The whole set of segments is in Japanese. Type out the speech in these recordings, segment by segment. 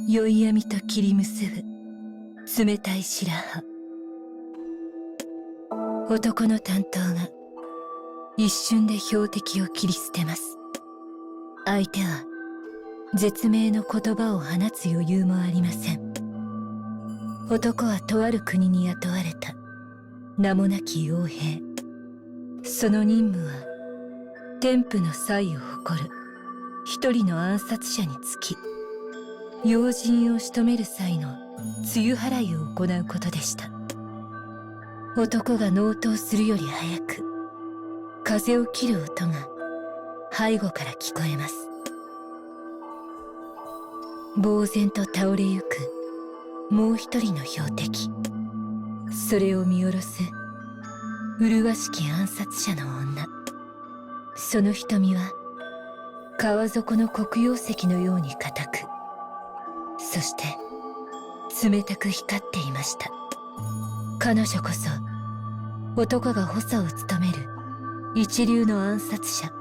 宵闇と切り結ぶ冷たい白羽。男の担当が一瞬で標的を切り捨てます。相手は絶命の言葉を放つ余裕もありません。男はとある国に雇われた名もなき傭兵。その任務は天賦の才を誇る一人の暗殺者につき、要人を仕留める際の露払いを行うことでした。男が納刀するより早く、風を切る音が背後から聞こえます。呆然と倒れゆくもう一人の標的。それを見下ろす麗しき暗殺者の女。その瞳は川底の黒曜石のように固く、そして冷たく光っていました。彼女こそ男が補佐を務める一流の暗殺者。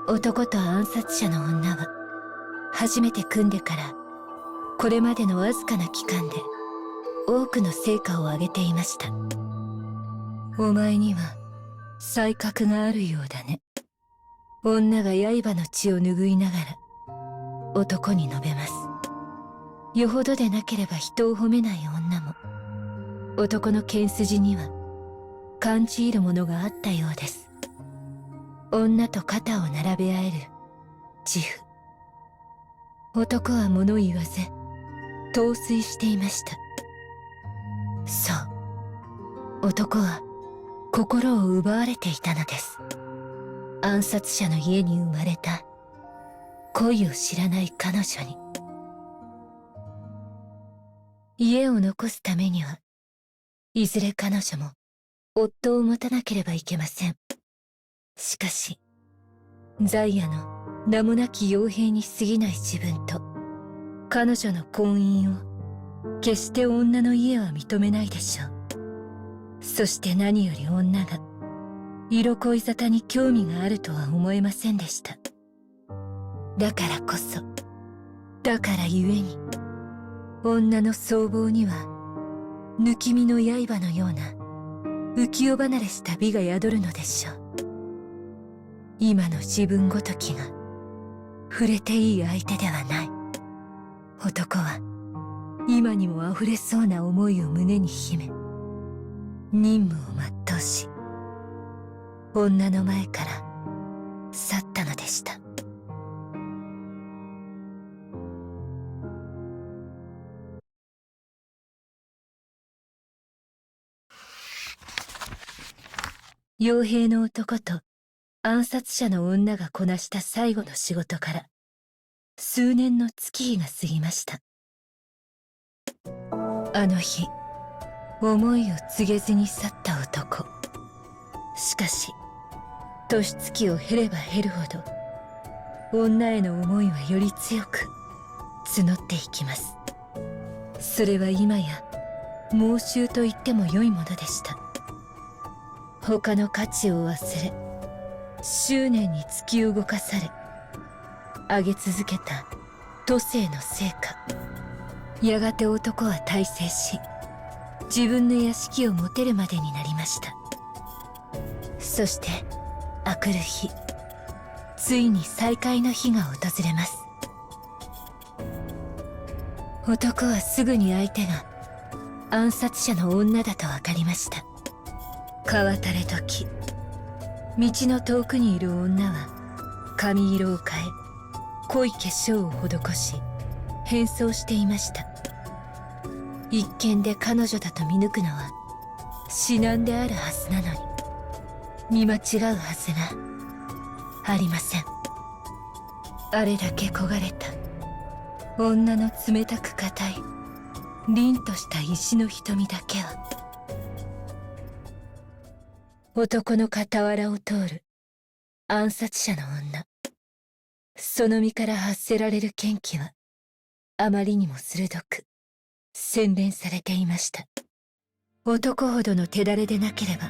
男と暗殺者の女は初めて組んでからこれまでのわずかな期間で多くの成果を上げていました。お前には才覚があるようだね。女が刃の血を拭いながら男に述べます。よほどでなければ人を褒めない女も男の剣筋には感じ入るものがあったようです。女と肩を並べ合える自負。男は物言わず陶酔していました。そう、男は心を奪われていたのです。暗殺者の家に生まれた恋を知らない彼女に。家を残すためにはいずれ彼女も夫を持たなければいけません。しかしザイアの名もなき傭兵に過ぎない自分と彼女の婚姻を決して女の家は認めないでしょう。そして何より女が色恋沙汰に興味があるとは思えませんでした。だからこそ、だからゆえに女の僧帽には抜き身の刃のような浮世離れした美が宿るのでしょう。今の自分ごときが触れていい相手ではない。男は今にも溢れそうな思いを胸に秘め、任務を全うし女の前から去ったのでした。傭兵の男と暗殺者の女がこなした最後の仕事から数年の月日が過ぎました。あの日、思いを告げずに去った男。しかし年月を経れば経るほど女への思いはより強く募っていきます。それは今や妄執と言っても良いものでした。他の価値を忘れ、執念に突き動かされ上げ続けた都政の成果。やがて男は大成し、自分の屋敷を持てるまでになりました。そしてあくる日、ついに再会の日が訪れます。男はすぐに相手が暗殺者の女だと分かりました。川垂れ時、道の遠くにいる女は髪色を変え、濃い化粧を施し変装していました。一見で彼女だと見抜くのは至難であるはずなのに、見間違うはずがありません。あれだけ焦がれた女の冷たく硬い凛とした石の瞳だけは、男の傍らを通る暗殺者の女。その身から発せられる剣気はあまりにも鋭く洗練されていました。男ほどの手だれでなければ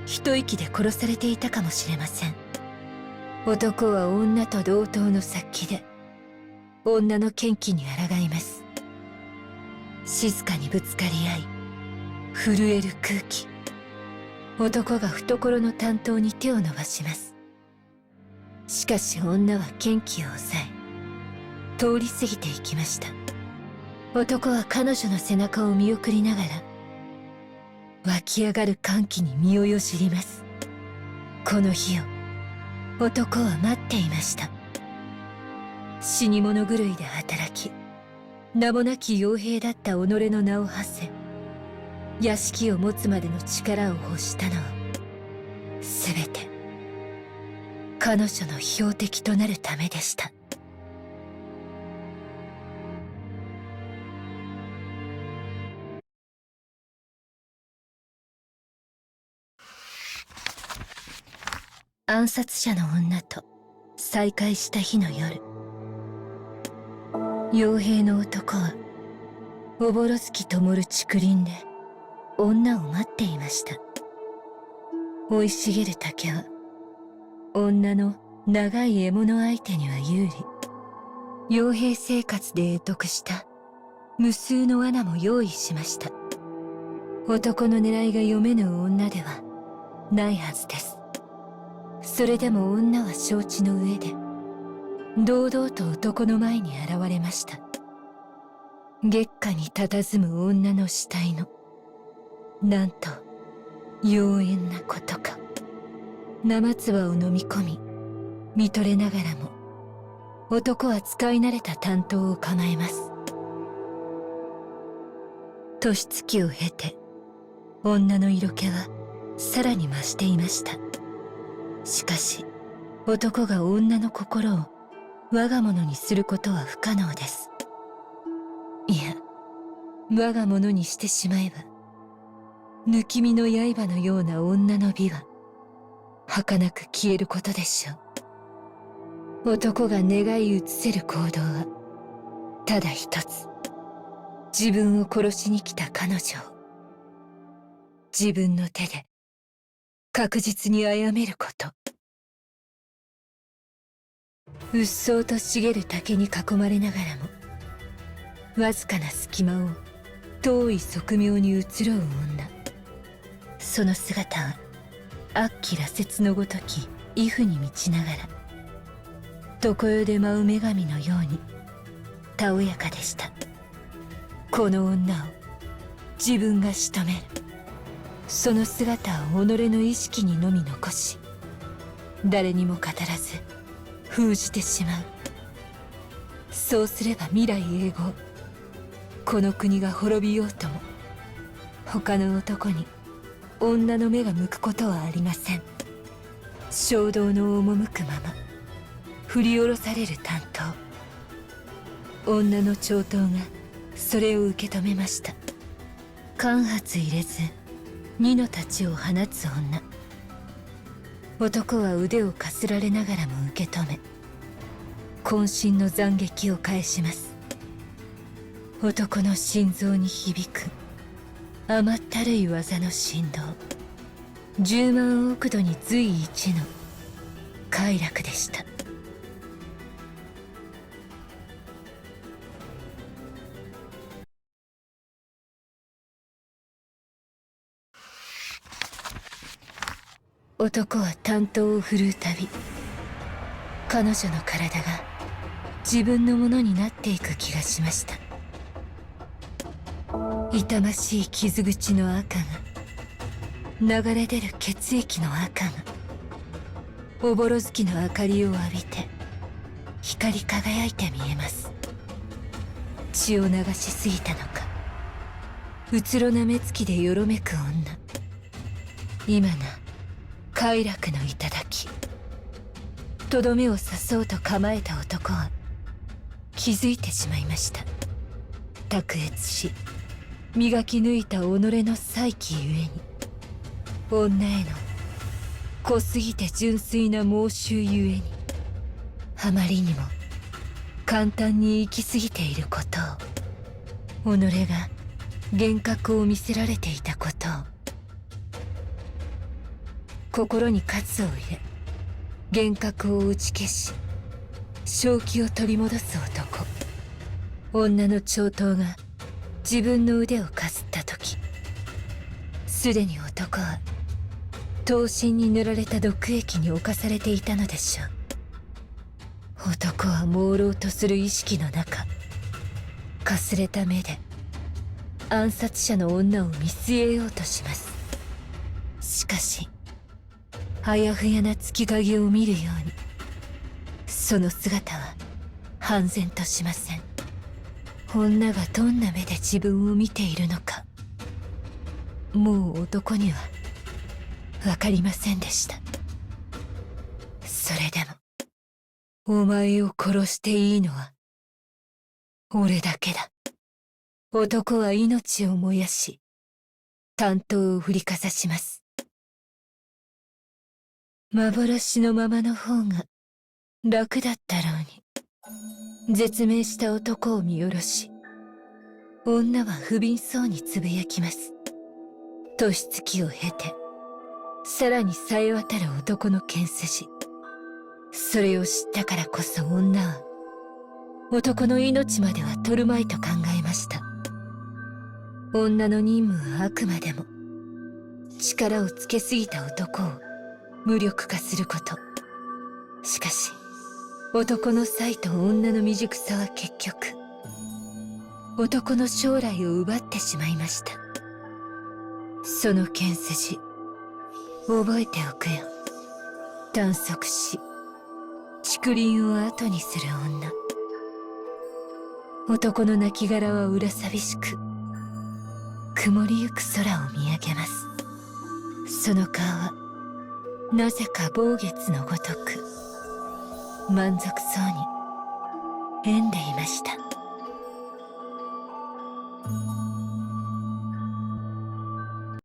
一息で殺されていたかもしれません。男は女と同等の殺気で女の剣気に抗います。静かにぶつかり合い、震える空気。男が懐の担当に手を伸ばします。しかし女は剣気を抑え、通り過ぎていきました。男は彼女の背中を見送りながら、湧き上がる歓喜に身をよじります。この日を男は待っていました。死に物狂いで働き、名もなき傭兵だった己の名を馳せ、屋敷を持つまでの力を欲したのは、すべて彼女の標的となるためでした。暗殺者の女と再会した日の夜、傭兵の男はおぼろ月灯る竹林で女を待っていました。生い茂る竹は女の長い獲物相手には有利。傭兵生活で得得した無数の罠も用意しました。男の狙いが読めぬ女ではないはずです。それでも女は承知の上で堂々と男の前に現れました。月下に佇む女の死体の、なんと妖艶なことか。生唾を飲み込み見とれながらも、男は使い慣れた担当を構えます。年月を経て女の色気はさらに増していました。しかし男が女の心を我が物にすることは不可能です。いや、我が物にしてしまえば、抜き身の刃のような女の美は儚く消えることでしょう。男が願い移せる行動はただ一つ。自分を殺しに来た彼女を自分の手で確実に殺めること。うっそうと茂る竹に囲まれながらも、わずかな隙間を遠い側面に移ろう女。その姿は悪鬼羅刹のごとき畏怖に満ちながら、常世で舞う女神のようにたおやかでした。この女を自分が仕留める。その姿を己の意識にのみ残し、誰にも語らず封じてしまう。そうすれば未来永劫、この国が滅びようとも他の男に女の目が向くことはありません。衝動の赴くまま振り下ろされる担当。女の長刀がそれを受け止めました。間髪入れず二の太刀を放つ女。男は腕をかすられながらも受け止め、渾身の斬撃を返します。男の心臓に響く甘ったるい技の振動。10万億度に随一の快楽でした。男は担当を振るうたび、彼女の体が自分のものになっていく気がしました。痛ましい傷口の赤が、流れ出る血液の赤が、おぼろ月の明かりを浴びて光り輝いて見えます。血を流しすぎたのか、うつろな目つきでよろめく女。今な快楽の頂。とどめを刺そうと構えた男は気づいてしまいました。卓越し磨き抜いた己の才気ゆえに、女への濃すぎて純粋な妄執ゆえに、あまりにも簡単に行き過ぎていることを、己が幻覚を見せられていたことを、心に喝を入れ幻覚を打ち消し正気を取り戻す男。女の長刀が自分の腕をかすった時、すでに男は刀身に塗られた毒液に侵されていたのでしょう。男は朦朧とする意識の中、かすれた目で暗殺者の女を見据えようとします。しかしあやふやな月影を見るように、その姿は半然としません。女がどんな目で自分を見ているのか、もう男には分かりませんでした。それでも、お前を殺していいのは俺だけだ。男は命を燃やし、短刀を振りかざします。幻のままの方が楽だったろうに。絶命した男を見下ろし、女は不憫そうにつぶやきます。年月を経て、さらに冴え渡る男の剣筋。それを知ったからこそ女は、男の命までは取るまいと考えました。女の任務はあくまでも、力をつけすぎた男を無力化すること。しかし、男の才と女の未熟さは結局、男の将来を奪ってしまいました。その剣筋、覚えておくよ。短足し、竹林を後にする女。男の亡骸は裏寂しく、曇りゆく空を見上げます。その顔は、なぜか望月のごとく、満足そうに、笑んでいました。